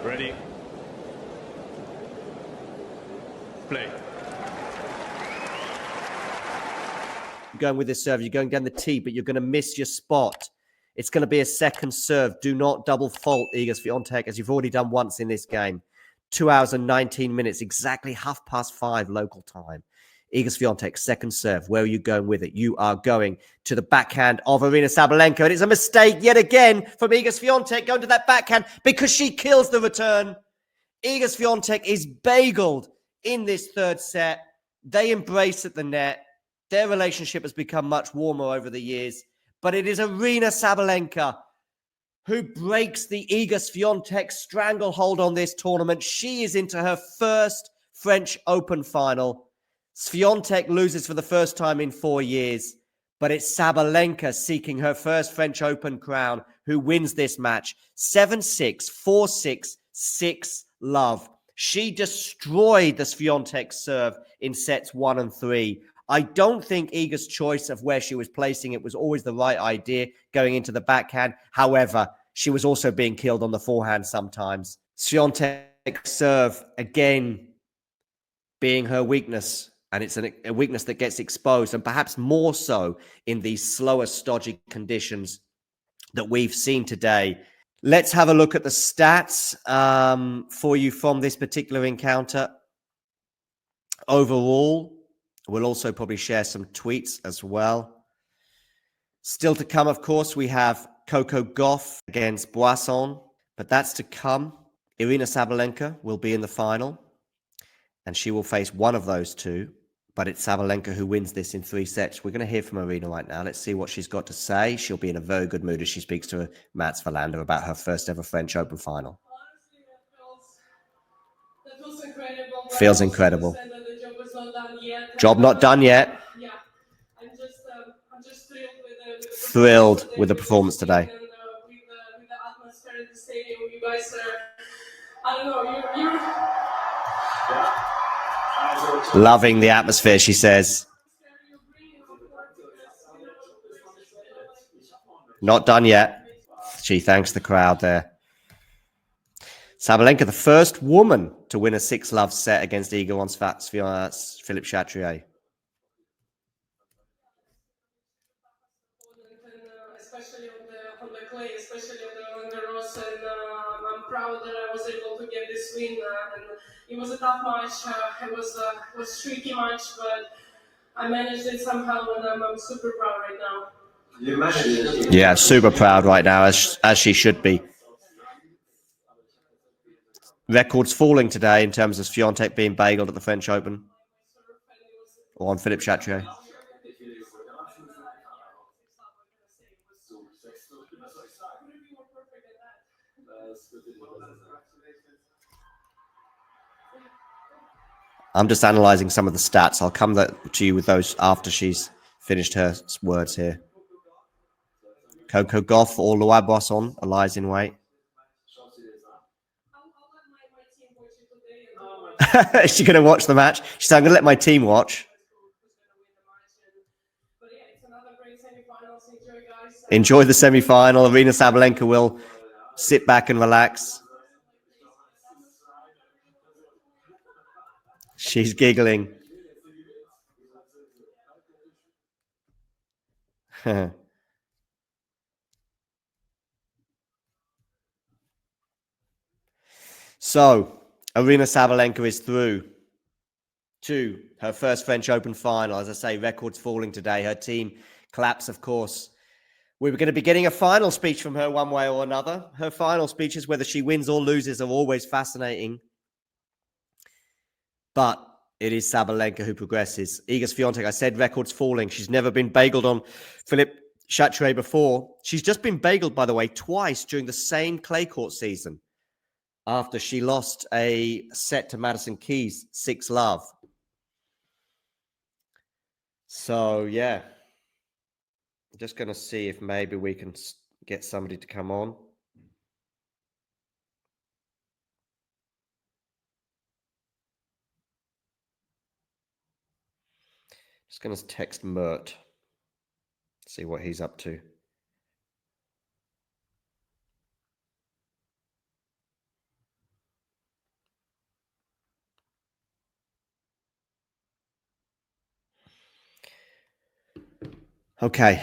Ready. Play. You're going with this serve, you're going down the tee, but you're going to miss your spot. It's going to be a second serve. Do not double fault Iga Swiatek, as you've already done once in this game. 2 hours and 19 minutes, exactly 5:30 local time. Iga Swiatek, second serve. Where are you going with it? You are going to the backhand of Aryna Sabalenka. And it's a mistake yet again from Iga Swiatek going to that backhand because she kills the return. Iga Swiatek is bageled in this third set. They embrace at the net. Their relationship has become much warmer over the years. But it is Aryna Sabalenka who breaks the Iga Swiatek stranglehold on this tournament. She is into her first French Open final. Swiatek loses for the first time in 4 years, but it's Sabalenka seeking her first French Open crown who wins this match. 7-6, 4-6, 6-love. She destroyed the Swiatek serve in sets 1 and 3. I don't think Iga's choice of where she was placing it was always the right idea going into the backhand. However, she was also being killed on the forehand sometimes. Swiatek serve, again, being her weakness. And it's a weakness that gets exposed, and perhaps more so in these slower, stodgy conditions that we've seen today. Let's have a look at the stats for you from this particular encounter. Overall, we'll also probably share some tweets as well. Still to come, of course, we have Coco Gauff against Boisson, but that's to come. Aryna Sabalenka will be in the final, and she will face one of those two. But it's Sabalenka who wins this in 3 sets. We're going to hear from Aryna right now. Let's see what she's got to say. She'll be in a very good mood as she speaks to Mats Wilander about her first ever French Open final. Honestly, that was incredible. Feels incredible. The job was not done yet. Job not done yet. Yeah, I'm just thrilled with the performance today. And, with the atmosphere in the stadium, you guys are, I don't know, you're loving the atmosphere, she says. Not done yet. She thanks the crowd there. Sabalenka, the first woman to win a 6-love set against Iga on Philippe Chatrier. Especially on the clay, especially on the Roland Garros, and I'm proud that I was able to get this win. And it was a tough match. It was a tricky match, but I managed it somehow, and I'm super proud right now. You managed it. Yeah, super proud right now, as she should be. Records falling today in terms of Swiatek being bageled at the French Open or on Philippe Chatrier. I'm just analysing some of the stats. I'll come to you with those after she's finished her words here. Coco Gauff or Loire Boisson lies in wait. Is she going to watch the match? She said, I'm going to let my team watch. Enjoy the semi-final. Aryna Sabalenka will sit back and relax. She's giggling. So, Aryna Sabalenka is through to her first French Open final. As I say, records falling today. Her team collapse, of course. We were going to be getting a final speech from her one way or another. Her final speeches, whether she wins or loses, are always fascinating. But it is Sabalenka who progresses. Iga Swiatek, I said, records falling. She's never been bageled on Philippe Chatrier before. She's just been bageled, by the way, twice during the same clay court season after she lost a set to Madison Keys, 6-love. So, yeah. I'm just going to see if maybe we can get somebody to come on. Just going to text Mert, see what he's up to. Okay.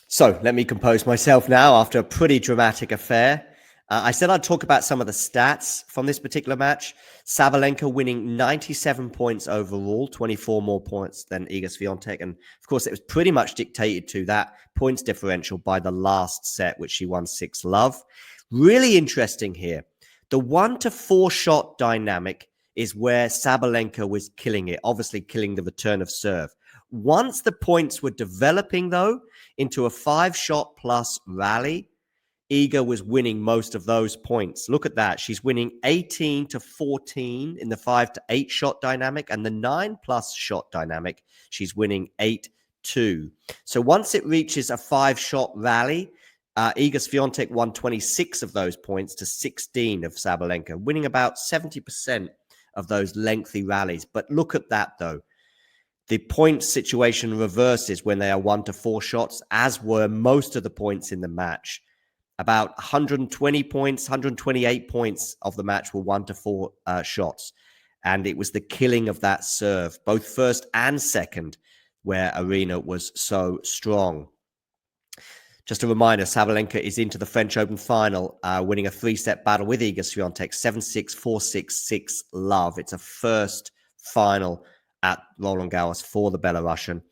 So let me compose myself now after a pretty dramatic affair. I said I'd talk about some of the stats from this particular match. Sabalenka winning 97 points overall, 24 more points than Iga Swiatek. And of course, it was pretty much dictated to that points differential by the last set, which she won 6-love. Really interesting here. The 1-4 shot dynamic is where Sabalenka was killing it, obviously killing the return of serve. Once the points were developing, though, into a 5-shot plus rally, Iga was winning most of those points. Look at that. She's winning 18-14 in the 5-8 shot dynamic, and the 9+ shot dynamic, she's winning 8-2. So once it reaches a 5-shot rally, Iga Swiatek won 26 of those points to 16 of Sabalenka, winning about 70% of those lengthy rallies. But look at that, though. The point situation reverses when they are 1-4 shots, as were most of the points in the match. About 120 points, 128 points of the match were 1-4 shots. And it was the killing of that serve, both first and second, where Aryna was so strong. Just a reminder, Sabalenka is into the French Open final, winning a 3-set battle with Iga Swiatek, 7-6, 4-6, 6-love. It's a first final at Roland Garros for the Belarusian.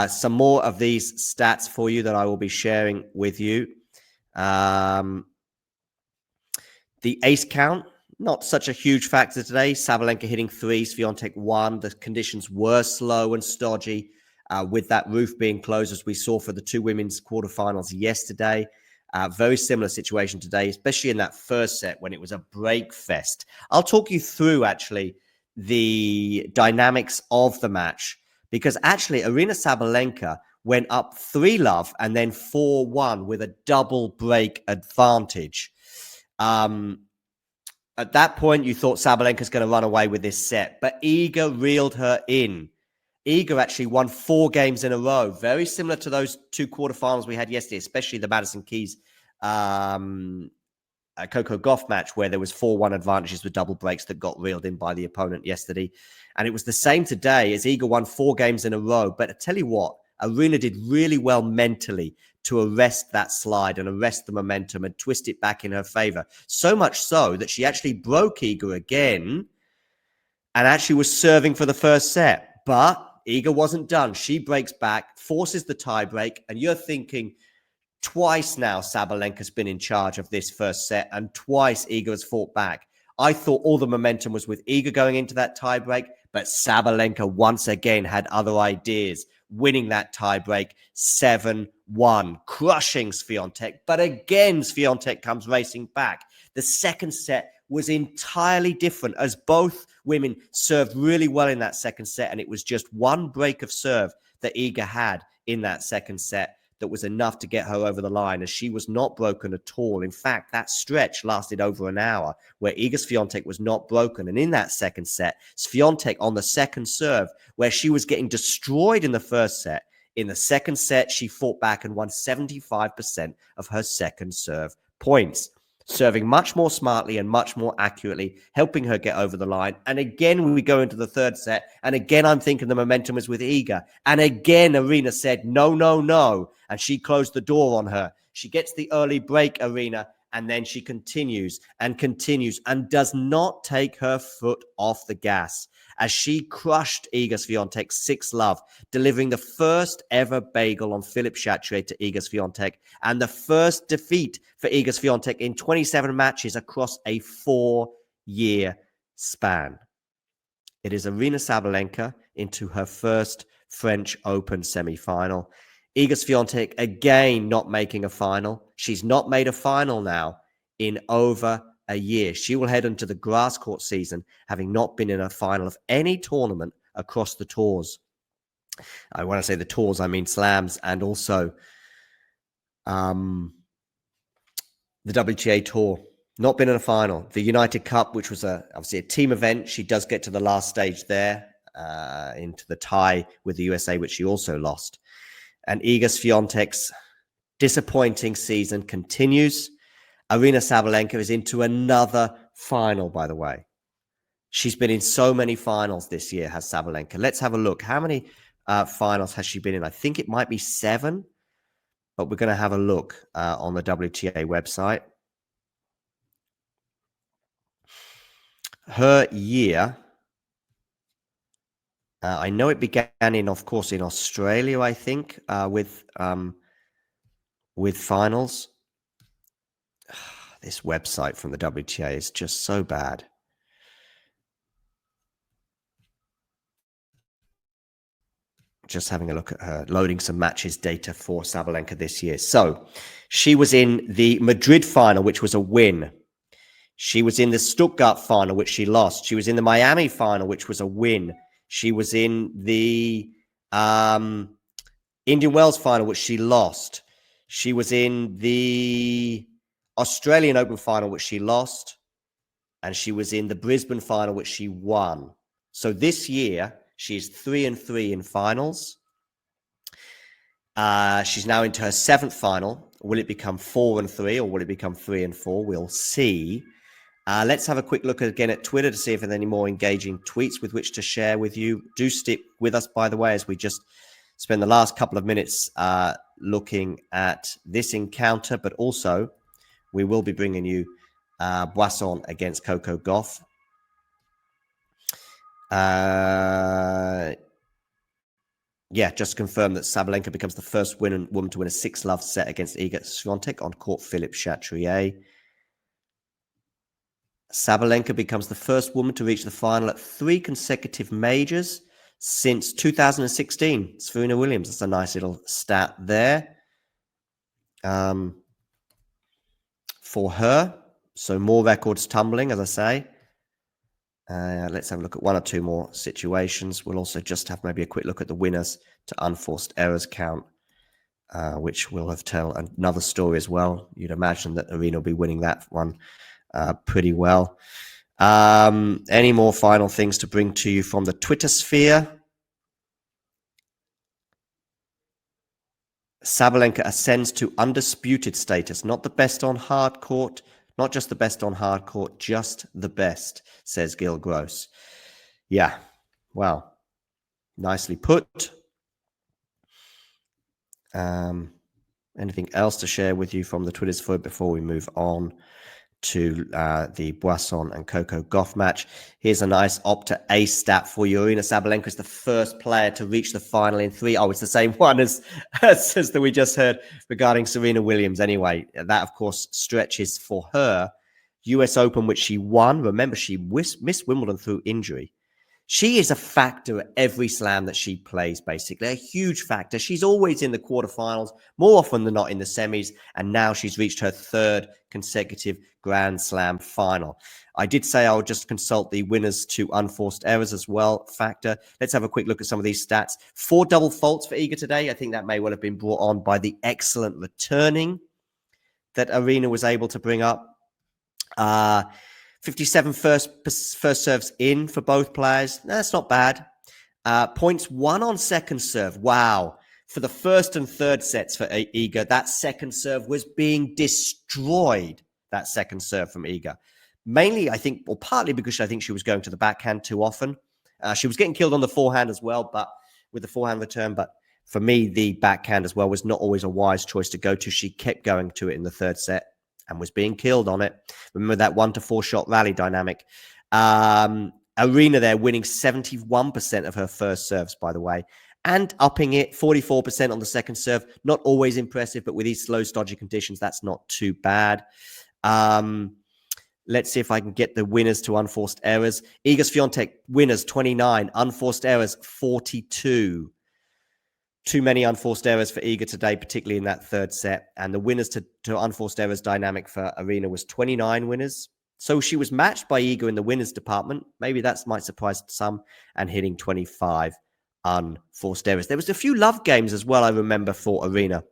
Some more of these stats for you that I will be sharing with you. The ace count, not such a huge factor today. Sabalenka hitting 3, Swiatek 1. The conditions were slow and stodgy with that roof being closed, as we saw for the two women's quarterfinals yesterday. Very similar situation today, especially in that first set when it was a break fest. I'll talk you through, actually, the dynamics of the match, because actually Aryna Sabalenka went up 3-love and then 4-1 with a double break advantage. At that point, you thought Sabalenka's going to run away with this set, but Iga reeled her in. Iga actually won 4 games in a row, very similar to those 2 quarterfinals we had yesterday, especially the Madison Keys Coco Gauff match, where there was 4-1 advantages with double breaks that got reeled in by the opponent yesterday. And it was the same today, as Iga won 4 games in a row. But I tell you what, Aryna did really well mentally to arrest that slide and arrest the momentum and twist it back in her favor. So much so that she actually broke Iga again and actually was serving for the first set. But Iga wasn't done. She breaks back, forces the tie break, and you're thinking, twice now Sabalenka's been in charge of this first set, and twice Iga has fought back. I thought all the momentum was with Iga going into that tiebreak, but Sabalenka once again had other ideas, winning that tiebreak 7-1, crushing Swiatek. But again, Swiatek comes racing back. The second set was entirely different, as both women served really well in that second set, and it was just one break of serve that Iga had in that second set that was enough to get her over the line, as she was not broken at all. In fact, that stretch lasted over an hour where Iga Swiatek was not broken. And in that second set, Swiatek on the second serve, where she was getting destroyed in the first set, in the second set, she fought back and won 75% of her second serve points, serving much more smartly and much more accurately, helping her get over the line. And again, when we go into the third set, and again, I'm thinking the momentum was with Iga. And again, Aryna said, no, no, no. And she closed the door on her. She gets the early break, Aryna, and then she continues and does not take her foot off the gas, as she crushed Iga Swiatek 6-love, delivering the first ever bagel on Philippe Chatrier to Iga Swiatek, and the first defeat for Iga Swiatek in 27 matches across a 4-year span. It is Aryna Sabalenka into her first French Open semi-final. Iga Swiatek again not making a final. She's not made a final now in over a year. She will head into the grass court season having not been in a final of any tournament across the tours. When I say the tours, I mean slams and also the WTA Tour. Not been in a final. The United Cup, which was obviously a team event, she does get to the last stage there, into the tie with the USA, which she also lost. And Iga Swiatek's disappointing season continues. Aryna Sabalenka is into another final, by the way. She's been in so many finals this year, has Sabalenka. Let's have a look. How many finals has she been in? I think it might be 7, but we're going to have a look on the WTA website. Her year, I know it began in, of course, in Australia, I think, with finals. This website from the WTA is just so bad. Just having a look at her, loading some matches data for Sabalenka this year. So she was in the Madrid final, which was a win. She was in the Stuttgart final, which she lost. She was in the Miami final, which was a win. She was in the Indian Wells final, which she lost. She was in the Australian Open final, which she lost. And she was in the Brisbane final, which she won. So this year, she's 3-3 in finals. She's now into her 7th final. Will it become 4-3 or will it become 3-4? We'll see. Let's have a quick look again at Twitter to see if there's any more engaging tweets with which to share with you. Do stick with us, by the way, as we just spend the last couple of minutes looking at this encounter, but also we will be bringing you Boisson against Coco Gauff. Just confirm that Sabalenka becomes the first woman to win a 6-love set against Iga Swiatek on court Philippe Chatrier. Sabalenka becomes the first woman to reach the final at 3 consecutive majors since 2016. Serena Williams, that's a nice little stat there for her. So more records tumbling, as I say. Let's have a look at 1 or 2 more situations. We'll also just have maybe a quick look at the winners to unforced errors count, which will have tell another story as well. You'd imagine that Aryna will be winning that one pretty well. Any more final things to bring to you from the Twitter sphere? Sabalenka ascends to undisputed status, not the best on hard court, not just the best on hard court, just the best, says Gil Gross. Yeah, well, nicely put. Anything else to share with you from the Twitter sphere before we move on to the Boisson and Coco Gauff match? Here's a nice Opta A stat for you. Aryna Sabalenka is the first player to reach the final in 3. Oh, it's the same one as that we just heard regarding Serena Williams. Anyway, that, of course, stretches for her US Open, which she won. Remember, she missed Wimbledon through injury. She is a factor at every slam that she plays, basically. A huge factor. She's always in the quarterfinals, more often than not in the semis, and now she's reached her 3rd consecutive Grand Slam final. I did say I'll just consult the winners to unforced errors as well factor. Let's have a quick look at some of these stats. 4 double faults for Iga today. I think that may well have been brought on by the excellent returning that Aryna was able to bring up. 57 first serves in for both players. That's not bad. Points won on second serve. Wow. For the first and third sets for Iga, that second serve was being destroyed, that second serve from Iga. Mainly, I think, or partly because I think she was going to the backhand too often. She was getting killed on the forehand as well, but with the forehand return. But for me, the backhand as well was not always a wise choice to go to. She kept going to it in the third set and was being killed on it. Remember that 1-4 shot rally dynamic. Aryna there winning 71% of her first serves, by the way, and upping it 44% on the second serve. Not always impressive, but with these slow, stodgy conditions, that's not too bad. Let's see if I can get the winners to unforced errors. Iga Swiatek, winners 29, unforced errors 42. Too many unforced errors for Iga today, particularly in that third set. And the winners to unforced errors dynamic for Aryna was 29 winners. So she was matched by Iga in the winners department. Maybe that might surprise some, and hitting 25 unforced errors. There was a few love games as well, I remember, for Aryna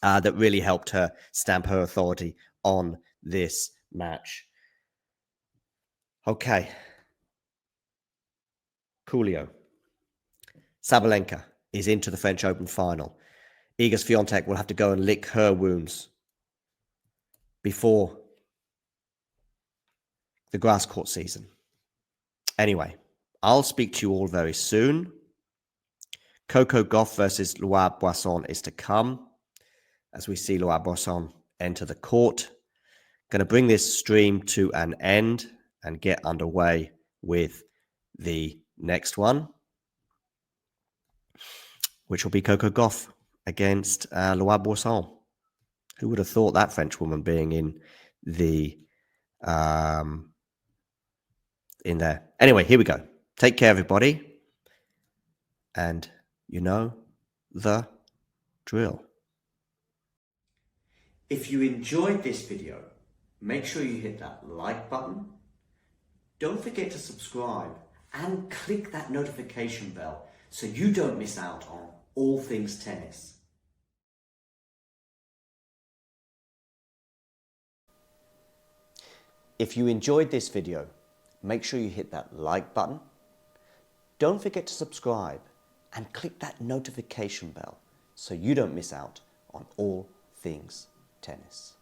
that really helped her stamp her authority on this match. Okay. Coolio. Sabalenka is into the French Open final. Iga Swiatek will have to go and lick her wounds before the grass court season. Anyway, I'll speak to you all very soon. Coco Gauff versus Loire Boisson is to come as we see Loire Boisson enter the court. Going to bring this stream to an end and get underway with the next one, which will be Coco Gauff against Loire Boisson. Who would have thought that French woman being in the in there? Anyway, here we go. Take care, everybody. And you know the drill. If you enjoyed this video, make sure you hit that like button. Don't forget to subscribe and click that notification bell so you don't miss out on all things tennis. If you enjoyed this video, make sure you hit that like button. Don't forget to subscribe and click that notification bell so you don't miss out on all things tennis.